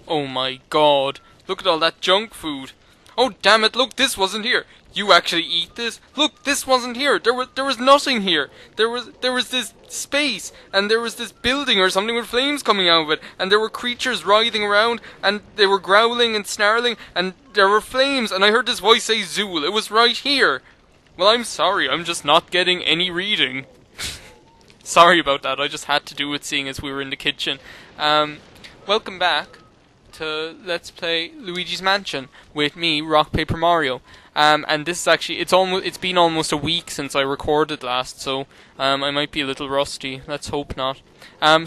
Oh my god. Look at all that junk food. Oh damn it, look, this wasn't here. You actually eat this? Look, this wasn't here. There was nothing here. There was this space, and there was this building or something with flames coming out of it, and there were creatures writhing around, and they were growling and snarling, and there were flames, and I heard this voice say Zool. It was right here. Well, I'm sorry, I'm just not getting any reading. Sorry about that, I just had to do it seeing as we were in the kitchen. Welcome back to Let's Play Luigi's Mansion with me, RockPaperMario. And this is actually, it's been almost a week since I recorded last, so I might be a little rusty. Let's hope not.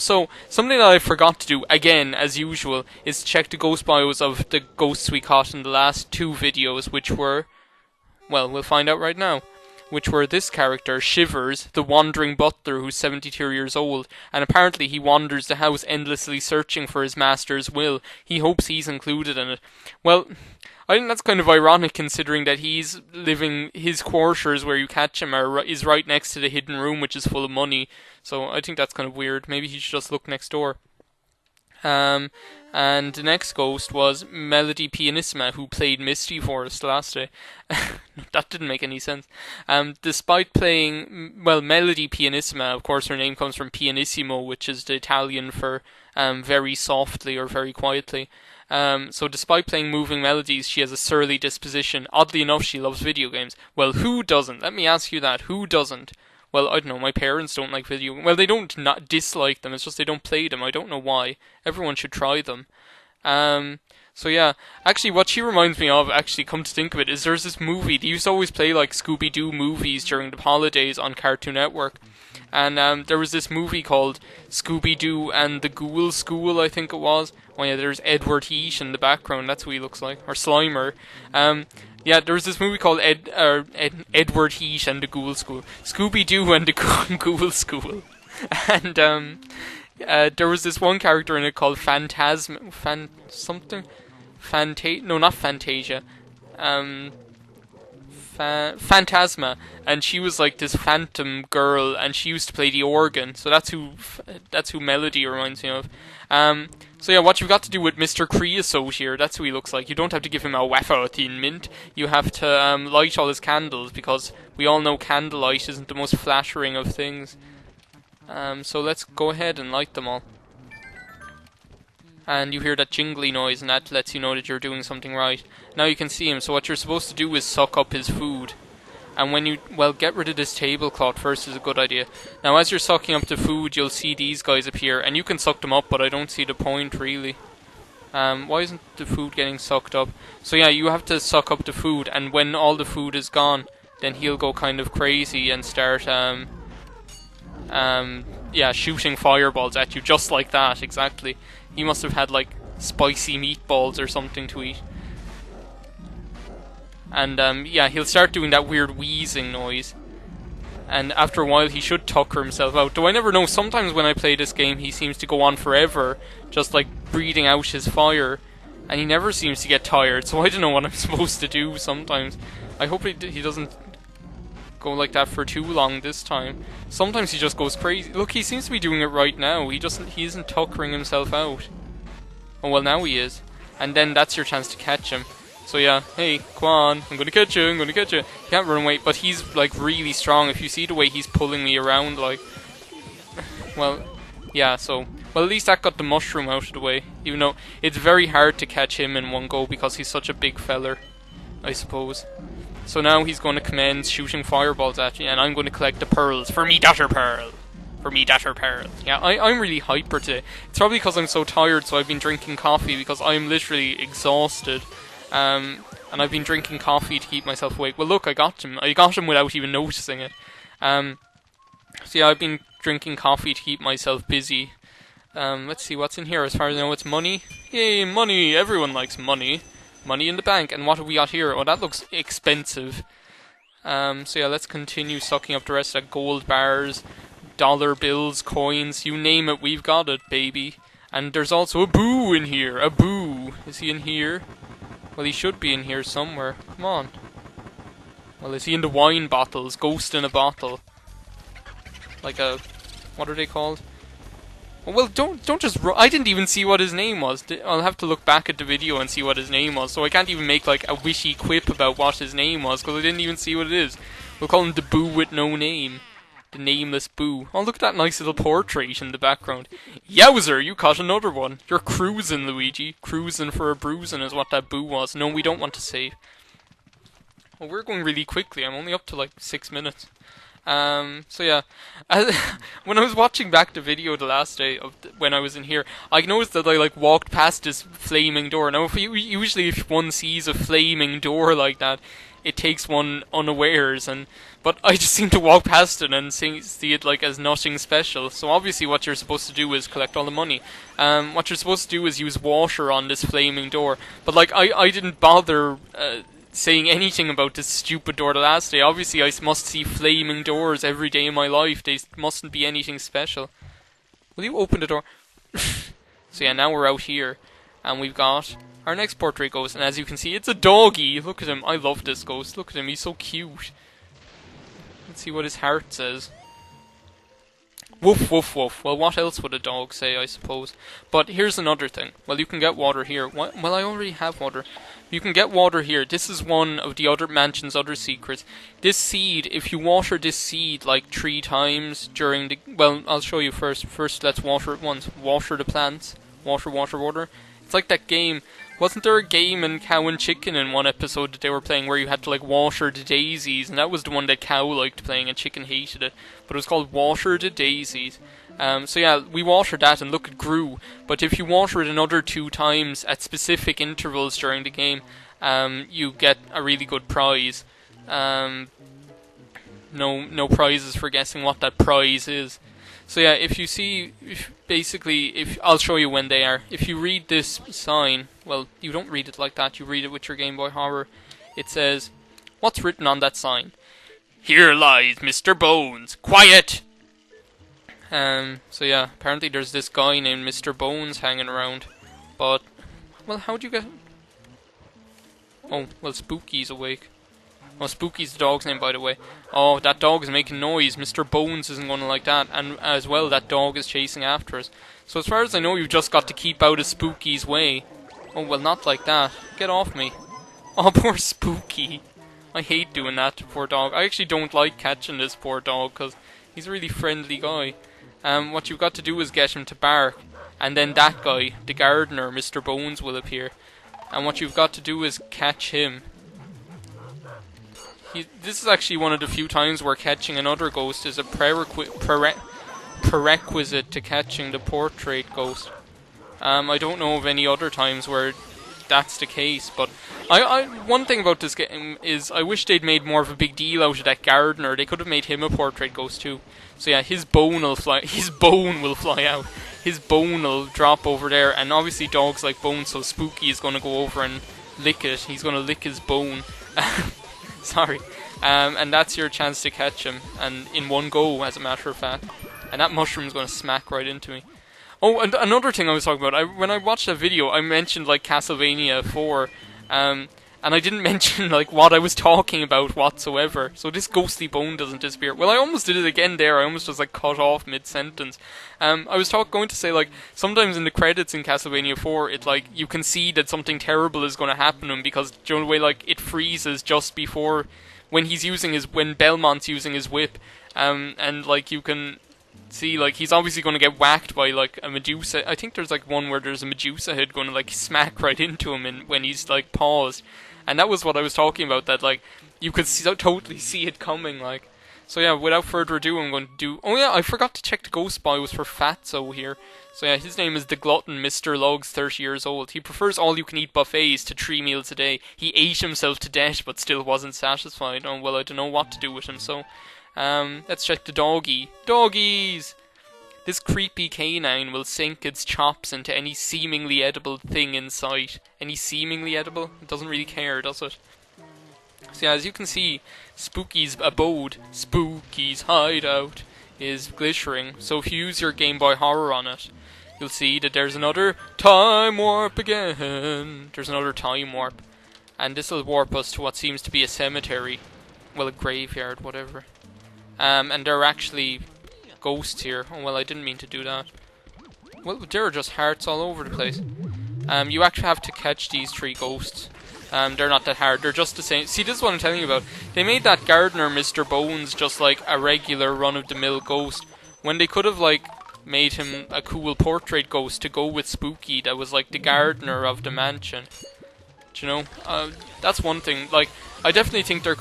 So something that I forgot to do, again, as usual, is check the ghost bios of the ghosts we caught in the last two videos, which were, well, we'll find out right now. Which were this character, Shivers, the wandering butler who's 72 years old, and apparently he wanders the house endlessly searching for his master's will. He hopes he's included in it. Well, I think that's kind of ironic considering that he's living, his quarters where you catch him is right next to the hidden room which is full of money. So I think that's kind of weird. Maybe he should just look next door. And the next ghost was Melody Pianissima, who played Misty for us last day. That didn't make any sense. Despite playing, well, Melody Pianissima, of course her name comes from pianissimo, which is the Italian for very softly or very quietly. So despite playing moving melodies, she has a surly disposition. Oddly enough, she loves video games. Well, who doesn't? Let me ask you that. Who doesn't? Well, I don't know, my parents don't like video games. Well, they don't not dislike them, it's just they don't play them. I don't know why. Everyone should try them. So yeah, actually what she reminds me of, actually, come to think of it, is there's this movie. They used to always play like Scooby-Doo movies during the holidays on Cartoon Network. And there was this movie called Scooby-Doo and the Ghoul School, I think it was. Oh yeah, there's Edward Heat in the background, that's what he looks like. Or Slimer. Yeah, there was this movie called Edward Heat and the Ghoul School. Scooby-Doo and the Ghoul School. And there was this one character in it called Phantasma. No, not Fantasia. Phantasma, and she was like this phantom girl, and she used to play the organ. So that's who Melody reminds me of. So yeah, what you've got to do with Mr. Creosote here, that's who he looks like. You don't have to give him a wafer thin mint. You have to light all his candles, because we all know candlelight isn't the most flattering of things. So let's go ahead and light them all. And you hear that jingly noise, and that lets you know that you're doing something right. Now you can see him, so what you're supposed to do is suck up his food. And when you, well, get rid of this tablecloth first is a good idea. Now as you're sucking up the food, you'll see these guys appear, and you can suck them up, but I don't see the point really. Why isn't the food getting sucked up? So yeah, you have to suck up the food, and when all the food is gone, then he'll go kind of crazy and start, yeah, shooting fireballs at you, just like that, exactly. He must have had, like, spicy meatballs or something to eat. And, yeah, he'll start doing that weird wheezing noise. And after a while, he should tucker himself out. Though I never know, sometimes when I play this game, he seems to go on forever, just, like, breathing out his fire. And he never seems to get tired, so I don't know what I'm supposed to do sometimes. I hope he doesn't go like that for too long this time. Sometimes he just goes crazy. Look, he seems to be doing it right now. He isn't tuckering himself out. Oh well, now he is. And then that's your chance to catch him. So yeah, hey, come on, I'm gonna catch you, I'm gonna catch you. You can't run away, but he's like really strong. If you see the way he's pulling me around, like, well, yeah, so, well, at least that got the mushroom out of the way. Even though it's very hard to catch him in one go because he's such a big feller, I suppose. So now he's going to commence shooting fireballs at you, and I'm going to collect the pearls. For me, daughter pearl. For me, daughter pearl. Yeah, I'm really hyper today. It's probably because I'm so tired, so I've been drinking coffee, because I'm literally exhausted. And I've been drinking coffee to keep myself awake. Well, look, I got him. I got him without even noticing it. So yeah, I've been drinking coffee to keep myself busy. Let's see what's in here. As far as I know, it's money. Yay, money! Everyone likes money. Money in the bank. And what have we got here? Oh, that looks expensive. So yeah, let's continue sucking up the rest of that gold bars, dollar bills, coins, you name it, we've got it, baby. And there's also a Boo in here. A Boo. Is he in here? Well, he should be in here somewhere. Come on. Well, is he in the wine bottles? Ghost in a bottle. Like a... what are they called? Well, don't just. I didn't even see what his name was. I'll have to look back at the video and see what his name was. So I can't even make like a wishy quip about what his name was because I didn't even see what it is. We'll call him the Boo with no name, the nameless Boo. Oh, look at that nice little portrait in the background. Yowzer, you caught another one. You're cruising, Luigi. Cruising for a bruising is what that Boo was. No, we don't want to save. Well, we're going really quickly. I'm only up to like 6 minutes. So yeah, when I was watching back the video the last day of when I was in here, I noticed that I like walked past this flaming door. Now, usually if one sees a flaming door like that, it takes one unawares, but I just seem to walk past it and see it like as nothing special. So obviously, what you're supposed to do is collect all the money. What you're supposed to do is use water on this flaming door. But like I didn't bother. Saying anything about this stupid door the last day. Obviously, I must see flaming doors every day in my life. They mustn't be anything special. Will you open the door? So yeah, now we're out here, and we've got our next portrait ghost, and as you can see, it's a doggy. Look at him. I love this ghost. Look at him. He's so cute. Let's see what his heart says. Woof, woof, woof. Well, what else would a dog say, I suppose? But here's another thing. Well, you can get water here. Well, I already have water. You can get water here. This is one of the other mansion's other secrets. This seed, if you water this seed like 3 times during the... Well, I'll show you first. First, let's water it once. Water the plants. Water, water, water. It's like that game. Wasn't there a game in Cow and Chicken in one episode that they were playing where you had to like water the daisies? And that was the one that Cow liked playing and Chicken hated it. But it was called Water the Daisies. So yeah, we watered that and look, it grew. But if you water it another 2 times at specific intervals during the game, you get a really good prize. No prizes for guessing what that prize is. So yeah, if you see, if I'll show you when they are. If you read this sign, well, you don't read it like that. You read it with your Game Boy Horror. It says, what's written on that sign? Here lies Mr. Bones. Quiet! So yeah, apparently there's this guy named Mr. Bones hanging around. But, well, how'd you get... Oh, well, Spooky's awake. Oh, Spooky's the dog's name, by the way. Oh, that dog is making noise. Mr. Bones isn't going to like that. And as well, that dog is chasing after us. So as far as I know, you've just got to keep out of Spooky's way. Oh, well, not like that. Get off me. Oh, poor Spooky. I hate doing that to poor dog. I actually don't like catching this poor dog, because he's a really friendly guy. What you've got to do is get him to bark, and then that guy, the gardener, Mr. Bones, will appear. And what you've got to do is catch him. This is actually one of the few times where catching another ghost is a prerequisite to catching the portrait ghost. I don't know of any other times where that's the case, but one thing about this game is I wish they'd made more of a big deal out of that gardener. They could have made him a portrait ghost too. So yeah, his bone will fly. His bone will fly out. His bone will drop over there, and obviously dogs like bones, so Spooky is going to go over and lick it. He's going to lick his bone. Sorry. And that's your chance to catch him, and in one go, as a matter of fact. And that mushroom's going to smack right into me. Oh, and another thing I was talking about, when I watched that video, I mentioned, like, Castlevania 4, and I didn't mention, like, what I was talking about whatsoever, so this ghostly bone doesn't disappear. Well, I almost did it again there, I almost just, like, cut off mid-sentence. I was going to say, like, sometimes in the credits in Castlevania 4, it, like, you can see that something terrible is going to happen to him, because, you know, the way, like, it freezes just before, when Belmont's using his whip, and, like, you can... see, like, he's obviously going to get whacked by, like, a Medusa. I think there's, like, one where there's a Medusa head going to, like, smack right into him when he's, like, paused. And that was what I was talking about, that, like, you could totally see it coming, like. So, yeah, without further ado, I'm going to do... Oh, yeah, I forgot to check the ghost bios for Fatso here. So, yeah, his name is the glutton Mr. Logs, 30 years old. He prefers all-you-can-eat buffets to 3 meals a day. He ate himself to death, but still wasn't satisfied. Oh, well, I don't know what to do with him, so... let's check the doggy. Doggies! This creepy canine will sink its chops into any seemingly edible thing in sight. Any seemingly edible? It doesn't really care, does it? So yeah, as you can see, Spooky's abode, Spooky's hideout, is glittering. So if you use your Game Boy Horror on it, you'll see that there's another time warp again. There's another time warp. And this will warp us to what seems to be a cemetery. Well, a graveyard, whatever. And there are actually ghosts here. Oh, well, I didn't mean to do that. Well, there are just hearts all over the place. You actually have to catch these 3 ghosts. They're not that hard. They're just the same. See, this is what I'm telling you about. They made that gardener, Mr. Bones, just like a regular run-of-the-mill ghost, when they could have, like, made him a cool portrait ghost to go with Spooky that was like the gardener of the mansion. Do you know? That's one thing. Like, I definitely think there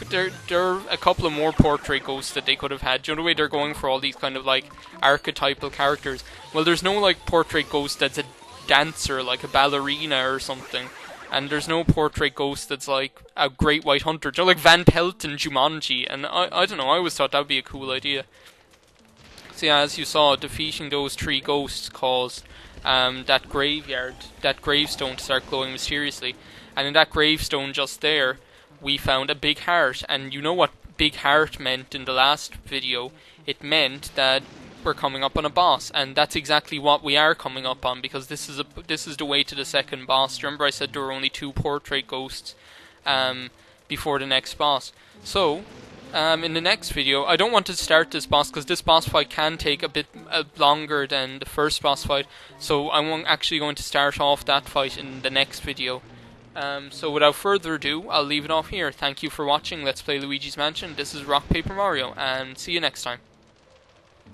are a couple of more portrait ghosts that they could have had. Do you know the way they're going for all these kind of like archetypal characters? Well, there's no like portrait ghost that's a dancer, like a ballerina or something. And there's no portrait ghost that's like a great white hunter. Do you know, like Van Pelt and Jumanji? And I don't know, I always thought that would be a cool idea. So yeah, as you saw, defeating those 3 ghosts caused that gravestone to start glowing mysteriously. And in that gravestone just there, we found a big heart. And you know what big heart meant in the last video? It meant that we're coming up on a boss, and that's exactly what we are coming up on, because this is the way to the second boss. Remember I said there were only 2 portrait ghosts before the next boss. So in the next video, I don't want to start this boss because this boss fight can take a bit longer than the first boss fight, so I'm actually going to start off that fight in the next video. So without further ado, I'll leave it off here. Thank you for watching Let's Play Luigi's Mansion. This is RockPaperMario, and see you next time.